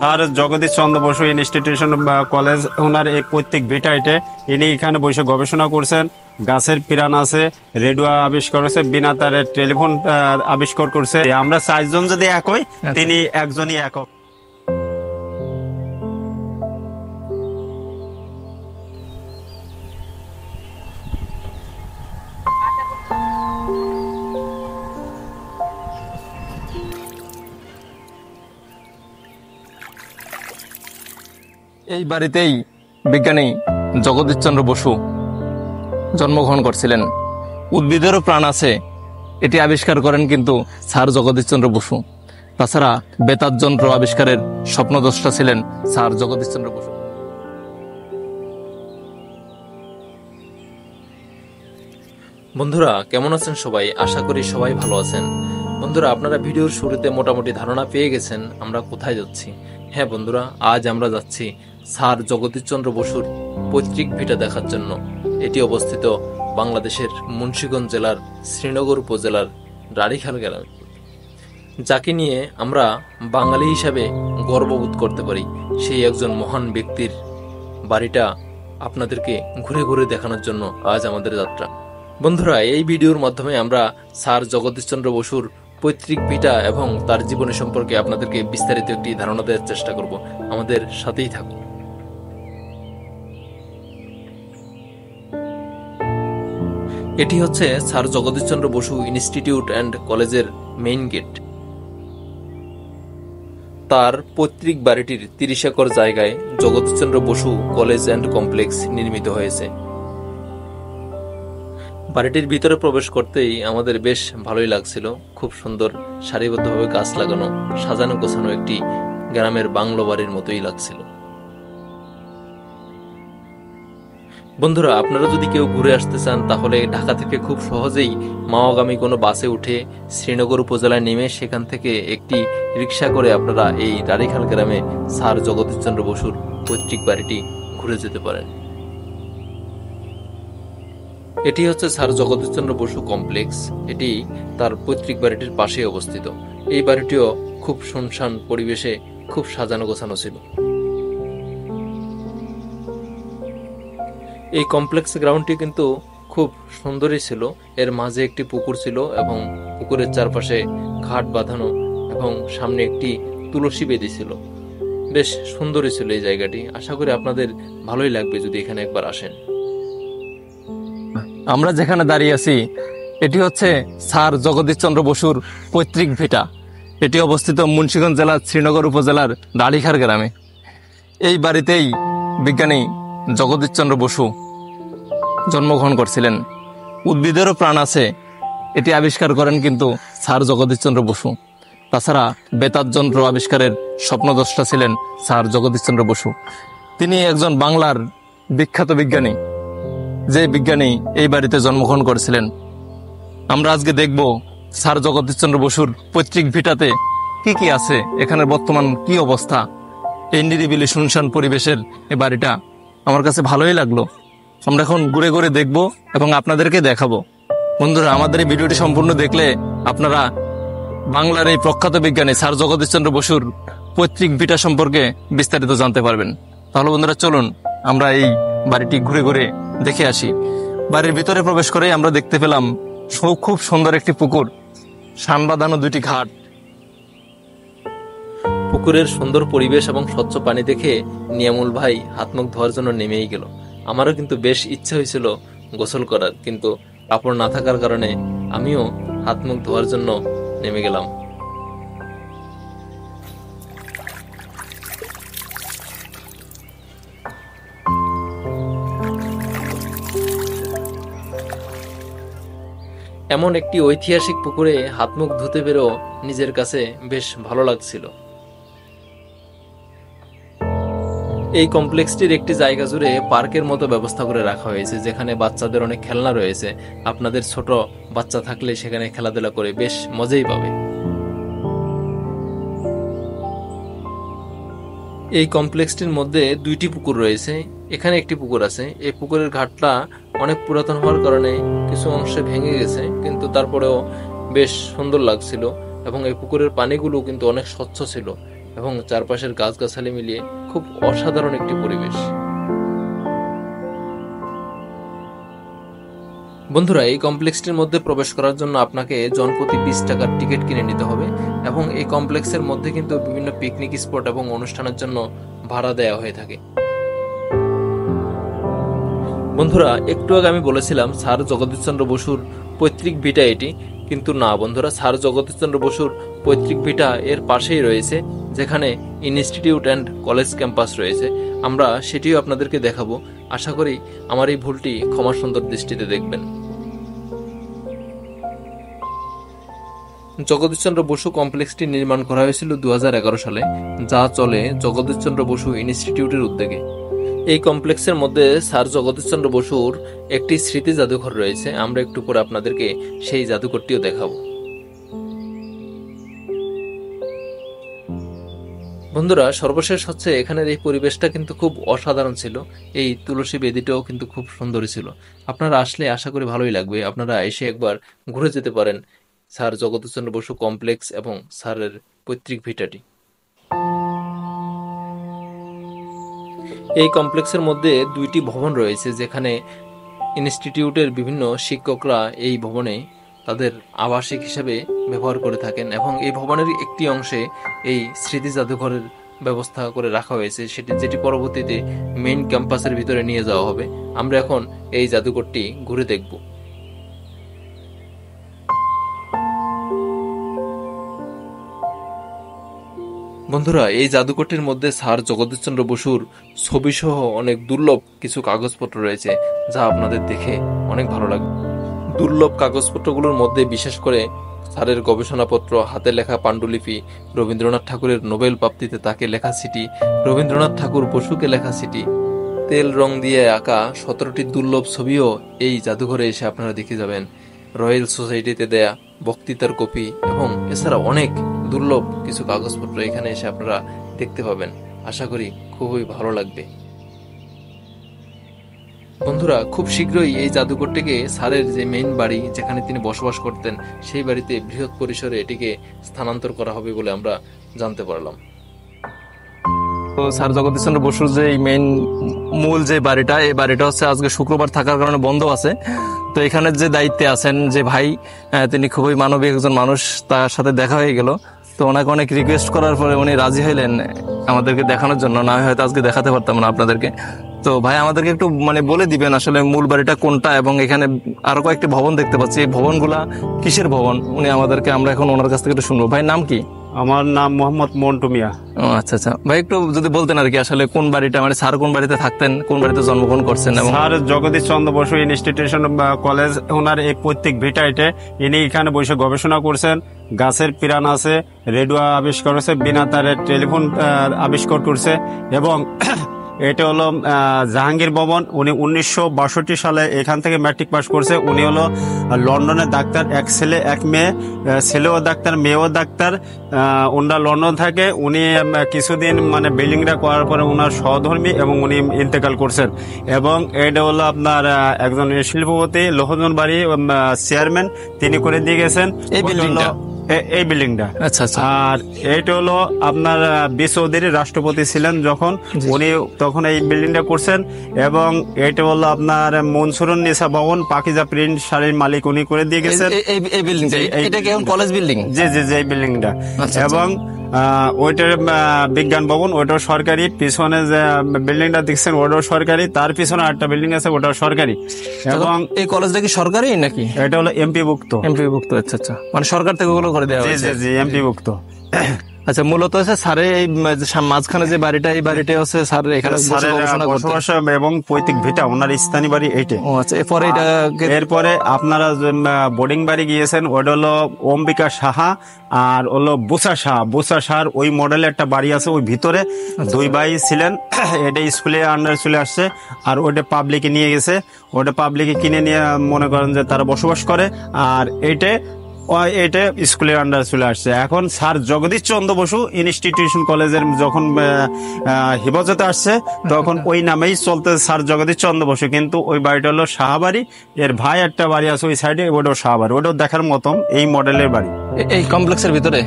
আর Jagadish Chandra Basu institution college ওনার এই পৈতৃক ভিটা এটে। ইনি এখানে বসে গবেষণা করছেন। গাছের পিরান আছে, রেডিও আবিষ্কার করেছে, বিনা তারের টেলিফোন আবিষ্কার করছে। আমরা 4 জন যদি এক হই, তিনি একজনই একক। এই বাড়িতেই বিজ্ঞানী জগদীশ চন্দ্র বসু জন্মগ্রহণ করছিলেন। উদ্ভিদেরও প্রাণ আছে, এটি আবিষ্কার করেন কিন্তু স্যার জগদীশ চন্দ্র বসু। তাছাড়া বেতার যন্ত্র আবিষ্কারের স্বপ্নদ্রষ্টা ছিলেন স্যার জগদীশ চন্দ্র বসু। বন্ধুরা কেমন আছেন সবাই? আশা করি সবাই ভালো আছেন। বন্ধুরা আপনারা ভিডিওর শুরুতে মোটামুটি ধারণা পেয়ে গেছেন আমরা কোথায় যাচ্ছি। হ্যাঁ বন্ধুরা, আজ আমরা যাচ্ছি স্যার জগদীশ চন্দ্র বসুর পৈতৃক ভিটা দেখার জন্য। এটি অবস্থিত বাংলাদেশের মুন্সিগঞ্জ জেলার শ্রীনগর উপজেলার রাড়িখাল গ্রামে, যাকে নিয়ে আমরা বাঙালি হিসাবে গর্ববোধ করতে পারি। সেই একজন মহান ব্যক্তির বাড়িটা আপনাদেরকে ঘুরে ঘুরে দেখানোর জন্য আজ আমাদের যাত্রা। বন্ধুরা এই ভিডিওর মাধ্যমে আমরা স্যার জগদীশ চন্দ্র বসুর পৈতৃক ভিটা এবং তার জীবনী সম্পর্কে আপনাদেরকে বিস্তারিত একটি ধারণা দেওয়ার চেষ্টা করব। আমাদের সাথেই থাকুন। এটি হচ্ছে sir Jagadish Chandra Bose institute and কলেজের মেইন গেট। তার পৈতৃক বাড়িটির 30 একর জায়গায় Jagadish Chandra Bose college and complex নির্মিত হয়েছে। বাড়িটির ভিতরে প্রবেশ করতেই আমাদের বেশ ভালোই লাগছিল। খুব সুন্দর সারিবদ্ধভাবে গাছ লাগানো, সাজানো গোছানো একটি গ্রামের বাংলো বাড়ির মতোই লাগছিল। বন্ধুরা আপনারা যদি কেউ ঘুরে আসতে চান তাহলে ঢাকা থেকে খুব সহজেই মাওয়াগামী কোনো বাসে উঠে শ্রীনগর উপজেলায় নেমে সেখান থেকে একটি রিক্সা করে আপনারা এই রাড়িখাল গ্রামে স্যার জগদীশ চন্দ্র বসুর পৈতৃক বাড়িটি ঘুরে যেতে পারেন। এটি হচ্ছে স্যার জগদীশ চন্দ্র বসু কমপ্লেক্স। এটি তার পৈতৃক বাড়িটির পাশেই অবস্থিত। এই বাড়িটিও খুব শুনশান পরিবেশে খুব সাজানো গোছানো ছিল। এই কমপ্লেক্স গ্রাউন্ডটি কিন্তু খুব সুন্দরই ছিল। এর মাঝে একটি পুকুর ছিল এবং পুকুরের চারপাশে ঘাট বাঁধানো এবং সামনে একটি তুলসী বেদি ছিল। বেশ সুন্দরই ছিল এই জায়গাটি। আশা করি আপনাদের ভালোই লাগবে যদি এখানে একবার আসেন। আমরা যেখানে দাঁড়িয়ে আছি এটি হচ্ছে স্যার জগদীশ চন্দ্র বসুর পৈতৃক ভিটা। এটি অবস্থিত মুন্সিগঞ্জ জেলার শ্রীনগর উপজেলার রাড়িখাল গ্রামে। এই বাড়িতেই বিজ্ঞানী জগদীশ চন্দ্র বসু জন্মগ্রহণ করছিলেন। উদ্ভিদেরও প্রাণ আছে, এটি আবিষ্কার করেন কিন্তু স্যার জগদীশ চন্দ্র বসু। তাছাড়া বেতার যন্ত্র আবিষ্কারের স্বপ্নদ্রষ্টা ছিলেন স্যার জগদীশ চন্দ্র বসু। তিনি একজন বাংলার বিখ্যাত বিজ্ঞানী, যে বিজ্ঞানী এই বাড়িতে জন্মগ্রহণ করেছিলেন। আমরা আজকে দেখব স্যার জগদীশ চন্দ্র বসুর পৈতৃক ভিটাতে কি কি আছে, এখানে বর্তমান কি অবস্থা। এই নিরিবিলি শুনশান পরিবেশের এই বাড়িটা আমার কাছে ভালোই লাগলো। আমরা এখন ঘুরে ঘুরে দেখব এবং আপনাদেরকে দেখাবো। বন্ধুরা আমাদের এই ভিডিওটি সম্পূর্ণ দেখলে আপনারা বাংলার এই প্রখ্যাত বিজ্ঞানী স্যার জগদীশ চন্দ্র বসুর পৈতৃক ভিটা সম্পর্কে বিস্তারিত জানতে পারবেন। তাহলে বন্ধুরা চলুন আমরা এই বাড়িটি ঘুরে ঘুরে দেখে আসি। বাড়ির ভিতরে প্রবেশ করে আমরা দেখতে পেলাম খুব সুন্দর একটি পুকুর, শান বাঁধানো 2টি ঘাট। পুকুরের সুন্দর পরিবেশ এবং স্বচ্ছ পানি দেখে নিয়ামুল ভাই হাত মুখ ধোয়ার জন্য নেমেই গেল। আমারও কিন্তু বেশ ইচ্ছা হয়েছিল গোসল করার, কিন্তু কাপড় না থাকার কারণে আমিও হাত মুখ ধোয়ার জন্য নেমে গেলাম। এমন একটি ঐতিহাসিক পুকুরে হাত মুখ ধুতে পেরেও নিজের কাছে বেশ ভালো লাগছিল। এই কমপ্লেক্সটির একটি জায়গা জুড়ে পার্কের মতো ব্যবস্থা করে রাখা হয়েছে, যেখানে বাচ্চাদের অনেক খেলনা রয়েছে। আপনাদের ছোট বাচ্চা থাকলে সেখানে খেলাধুলা করে বেশ মজাই পাবে। এই কমপ্লেক্সটির মধ্যে 2টি পুকুর রয়েছে। এখানে একটি পুকুর আছে। এই পুকুরের ঘাটটা অনেক পুরাতন হওয়ার কারণে কিছু অংশে ভেঙে গেছে, কিন্তু তারপরেও বেশ সুন্দর লাগছিল এবং এই পুকুরের পানিগুলো কিন্তু অনেক স্বচ্ছ ছিল। এবং চারপাশের গাছগাছালি মিলিয়ে খুব অসাধারণ একটি পরিবেশ। বন্ধুরা, এই কমপ্লেক্সটির মধ্যে প্রবেশ করার জন্য আপনাকে জনপ্রতি 20 টাকার টিকিট কিনে নিতে হবে এবং এই কমপ্লেক্সের মধ্যে কিন্তু বিভিন্ন পিকনিক স্পট এবং অনুষ্ঠানের জন্য ভাড়া দেওয়া হয়ে থাকে। বন্ধুরা, একটু আগে আমি বলেছিলাম স্যার জগদীশচন্দ্র বসুর পৈতৃক ভিটা এটি, কিন্তু না বন্ধুরা, স্যার জগদীশচন্দ্র বসুর পৈতৃক ভিটা এর পাশেই রয়েছে, যেখানে ইনস্টিটিউট অ্যান্ড কলেজ ক্যাম্পাস রয়েছে। আমরা সেটিও আপনাদেরকে দেখাবো। আশা করি আমার এই ভুলটি ক্ষমা সুন্দর দৃষ্টিতে দেখবেন। জগদীশচন্দ্র বসু কমপ্লেক্সটি নির্মাণ করা হয়েছিল 2011 সালে, যা চলে জগদীশচন্দ্র বসু ইনস্টিটিউটের উদ্যোগে। এই কমপ্লেক্সের মধ্যে স্যার জগদীশচন্দ্র বসুর একটি স্মৃতি জাদুঘর রয়েছে। আমরা একটু পরে আপনাদেরকে সেই জাদুঘরটিও দেখাবো। বন্ধুরা, সর্বশেষ হচ্ছে এখানের এই পরিবেশটা কিন্তু খুব অসাধারণ ছিল। এই তুলসী বেদিটাও কিন্তু খুব সুন্দর ছিল। আপনারা আসলে আশা করি ভালোই লাগবে। আপনারা এসে একবার ঘুরে যেতে পারেন স্যার জগদীশচন্দ্র বসু কমপ্লেক্স এবং স্যারের পৈতৃক ভিটাটি। এই কমপ্লেক্সের মধ্যে 2টি ভবন রয়েছে, যেখানে ইনস্টিটিউটের বিভিন্ন শিক্ষকরা এই ভবনে তাদের আবাসিক হিসেবে ব্যবহার করে থাকেন এবং এই ভবনের একটি অংশে এই স্মৃতি জাদুঘরের ব্যবস্থা করে রাখা হয়েছে, যেটি পরবর্তীতে মেইন ক্যাম্পাসের ভিতরে নিয়ে যাওয়া হবে। আমরা এখন এই জাদুঘরটি ঘুরে দেখব। বন্ধুরা, এই জাদুঘরটির মধ্যে স্যার জগদীশচন্দ্র বসুর ছবি সহ অনেক দুর্লভ কিছু কাগজপত্র রয়েছে, যা আপনাদের দেখে অনেক ভালো লাগবে। দুর্লভ কাগজপত্রগুলোর মধ্যে বিশেষ করে স্যারের গবেষণাপত্র, হাতে লেখা পাণ্ডুলিপি, রবীন্দ্রনাথ ঠাকুরের নোবেল প্রাপ্তিতে তাকে লেখা চিঠি, রবীন্দ্রনাথ ঠাকুর বসুকে লেখা চিঠি, তেল রং দিয়ে আঁকা 17টি দুর্লভ ছবিও এই জাদুঘরে এসে আপনারা দেখে যাবেন। রয়্যাল সোসাইটিতে দেয়া বক্তৃতার কপি এবং এছাড়া অনেক দুর্লভ কিছু কাগজপত্র এখানে এসে আপনারা দেখতে পাবেন। আশা করি খুবই ভালো লাগবে। বন্ধুরা, খুব শীঘ্রই এই জাদুঘরটিকে স্যারের যে মেইন বাড়ি, যেখানে তিনি বসবাস করতেন, সেই বাড়িতে বৃহৎ পরিসরে এটিকে স্থানান্তর করা হবে বলে আমরা জানতে পারলাম। তো স্যার জগদীশচন্দ্র বসুর যে মেইন মূল যে বাড়িটা, এই বাড়িটা হচ্ছে আজকে শুক্রবার থাকার কারণে বন্ধ আছে। তো এখানের যে দায়িত্বে আছেন যে ভাই, তিনি খুবই মানবিক একজন মানুষ, তার সাথে দেখা হয়ে গেল। তো ওনাকে অনেক রিকোয়েস্ট করার পরে উনি রাজি হইলেন আমাদেরকে দেখানোর জন্য। না হয়তো আজকে দেখাতে পারতাম না আপনাদেরকে। তো ভাই আমাদেরকে একটু বলে দিবেন আসলে মূল বাড়িটা কোনটা, এবং এখানে আরো কয়েকটি ভবন দেখতে পাচ্ছি, এই ভবনগুলা কিসের ভবন উনি আমাদেরকে, আমরা এখন ওনার কাছ থেকে একটু শুনবো। ভাই নাম কি? আমার নাম মোহাম্মদ মন্টু মিয়া। ও আচ্ছা আচ্ছা, ভাই একটু যদি বলতেন আর কি, আসলে কোন বাড়িটা, স্যার কোন বাড়িতে থাকতেন, কোন বাড়িতে জন্মগ্রহণ করছেন? এবং sir Jagadish Chandra Bose institution college, ওনার এই পৈতৃক ভিটা এটে। ইনি এখানে বসে গবেষণা করছেন। গাছের পিরান আছে, রেডিও আবিষ্কার করেছে, বিনা তারের টেলিফোন আবিষ্কার করছে। এবং এটা হলো জাহাঙ্গীর ভবন। উনি 1962 সালে এখান থেকে ম্যাট্রিক পাস করছে। উনি হলো লন্ডনের ডাক্তার, এক ছেলে এক মেয়ে, ছেলেও ডাক্তার মেয়েও ডাক্তার। ওনারা লন্ডন থাকে। উনি কিছুদিন বিল্ডিংটা করার পরে ওনার সহধর্মী এবং উনি ইন্তেকাল করছেন। এবং এটা হলো আপনার একজন শিল্পপতি, লোহজন বাড়ি চেয়ারম্যান, তিনি করে দিয়ে গেছেন এই বিল্ডিংটা। আচ্ছা আচ্ছা। আর এইটা হলো আপনার বি চৌধুরী রাষ্ট্রপতি ছিলেন যখন, উনি তখন এই বিল্ডিংটা করছেন। এবং এইটা হলো আপনার মনসুরুন নিসা ভবন, পাকিজা প্রিন্ট শাড়ির মালিক উনি করে দিয়ে গেছেন এই বিল্ডিংটা। এটা কি এখন কলেজ বিল্ডিং? জি জি জি, এই বিল্ডিংটা। এবং ওইটার বিজ্ঞান ভবন, ওইটাও সরকারি। পিছনে যে বিল্ডিংটা দেখছেন ওটাও সরকারি। তার পিছনে আরেকটা বিল্ডিং আছে, ওটাও সরকারি। এবং এই কলেজটা কি সরকারি নাকি? এটা হলো এমপি ভুক্ত। এমপি ভুক্ত, আচ্ছা আচ্ছা, সরকার থেকে ওগুলো করে দেওয়া হয়েছে। জি জি, এমপি ভুক্ত। আচ্ছা, মূলত হচ্ছে স্যারের এই মাঝখানে যে বাড়িটা, এই বাড়িটা হচ্ছে স্যারের এখানে বসবাস এবং পৈতৃক ভিটা, ওনার স্থানীয় বাড়ি এইটা। ও আচ্ছা। এরপরে আপনারা বোর্ডিং বাড়ি গিয়েছেন, ওটা হলো অম্বিকা সাহা আর হলো বুসা শাহর ওই মডেলের একটা বাড়ি আছে ওই ভিতরে। দুই ভাই ছিলেন। এটা স্কুলে আন্ডার চলে আসছে, আর ওটা পাবলিকে নিয়ে গেছে। ওটা পাবলিকে কিনে নিয়ে মনে করেন যে তারা বসবাস করে। আর এটা স্কুলের আন্ডার চলে আসছে। এখন স্যার জগদীশচন্দ্র বসু ইনস্টিটিউশন কলেজের যখন হেফাজতে আসছে, তখন ওই নামেই চলতে স্যার জগদীশচন্দ্র বসু। কিন্তু ওই বাড়িটা হলো শাহবাড়ি। এর ভাই একটা বাড়ি আছে ওই সাইডে, ওটাও শাহবাড়ি। ওটাও দেখার মতন এই মডেলের বাড়ি। এই কমপ্লেক্সের ভিতরে?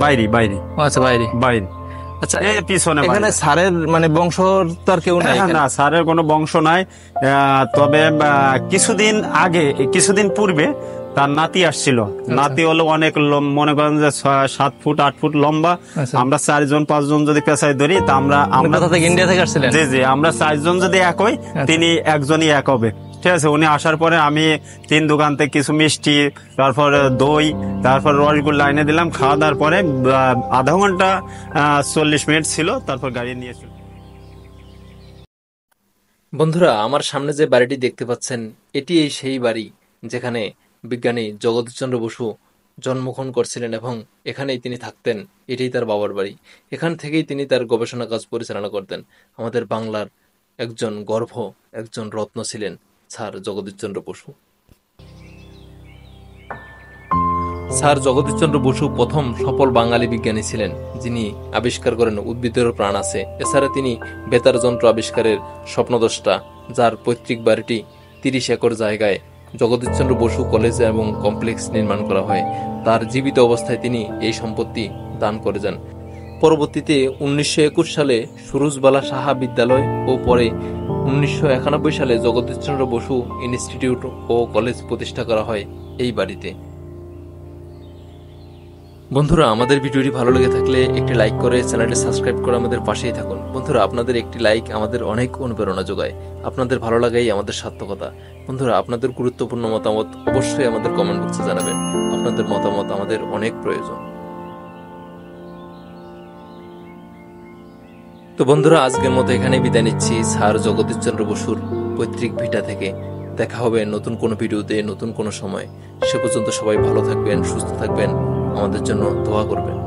বাইরে। আচ্ছা, বাইরে। আচ্ছা, এই পিছনে এখানে বাড়ি। স্যারের মানে বংশ তার কেউ নাই এখানে? না, স্যারের কোনো বংশ নাই। তবে কিছুদিন পূর্বে তার নাতি আসছিল। নাতি হলো অনেক মনে করেন যে 7 ফুট 8 ফুট লম্বা। আচ্ছা। আমরা 4 জন 5 জন যদি পেশায় ধরি তা আমরা কোথা থেকে, ইন্ডিয়া থেকে আসছিলেন? জি জি, আমরা 4 জন যদি এক হই, তিনি একজনই এক হবে। ঠিক আছে, উনি আসার পরে আমি 3 দোকান থেকে কিছু মিষ্টি, তারপর দই, তারপর রসগোল্লা এনে দিলাম। খাওয়া দাওয়ার পরে আধা ঘন্টা 40 মিনিট ছিল, তারপর গাড়ি নিয়ে চলে। বন্ধুরা, আমার সামনে যে বাড়িটি দেখতে পাচ্ছেন, এটি এই সেই বাড়ি যেখানে বিজ্ঞানী জগদীশচন্দ্র বসু জন্মগ্রহণ করছিলেন এবং এখানেই তিনি থাকতেন। এটাই তার বাবার বাড়ি। এখান থেকেই তিনি তার গবেষণা কাজ পরিচালনা করতেন। আমাদের বাংলার একজন গর্ভ, একজন রত্ন ছিলেন স্যার জগদীশচন্দ্র বসু। স্যার জগদীশচন্দ্র বসু প্রথম সফল বাঙালি বিজ্ঞানী ছিলেন যিনি আবিষ্কার করেন উদ্ভিদেরও প্রাণ আছে। এছাড়া তিনি বেতার যন্ত্র আবিষ্কারের স্বপ্নদ্রষ্টা, যার পৈতৃক বাড়িটি 30 একর জায়গায় জগদীশচন্দ্র বসু কলেজ এবং কমপ্লেক্স নির্মাণ করা হয়। তার জীবিত অবস্থায় তিনি এই সম্পত্তি দান করে যান। পরবর্তীতে 1921 সালে সুরুজবালা সাহা বিদ্যালয় ও পরে 1991 সালে জগদীশচন্দ্র বসু ইনস্টিটিউট ও কলেজ প্রতিষ্ঠা করা হয় এই বাড়িতে। বন্ধুরা, আমাদের ভিডিওটি ভালো লেগে থাকলে একটি লাইক করে চ্যানেলটি সাবস্ক্রাইব করে আমাদের পাশেই থাকুন। বন্ধুরা, আপনাদের একটি লাইক আমাদের অনেক অনুপ্রেরণা যোগায়। আপনাদের ভালো লাগাই আমাদের সার্থকতা। বন্ধুরা, আপনাদের গুরুত্বপূর্ণ মতামত অবশ্যই আমাদের কমেন্ট বক্সে জানাবেন। আপনাদের মতামত আমাদের অনেক প্রয়োজন। তো বন্ধুরা, আজকের মতো এখানে বিদায় নিচ্ছি স্যার জগদীশচন্দ্র বসুর পৈতৃক ভিটা থেকে। দেখা হবে নতুন কোনো ভিডিওতে, নতুন কোনো সময়। সে পর্যন্ত সবাই ভালো থাকবেন, সুস্থ থাকবেন, আমাদের জন্য দোয়া করবেন।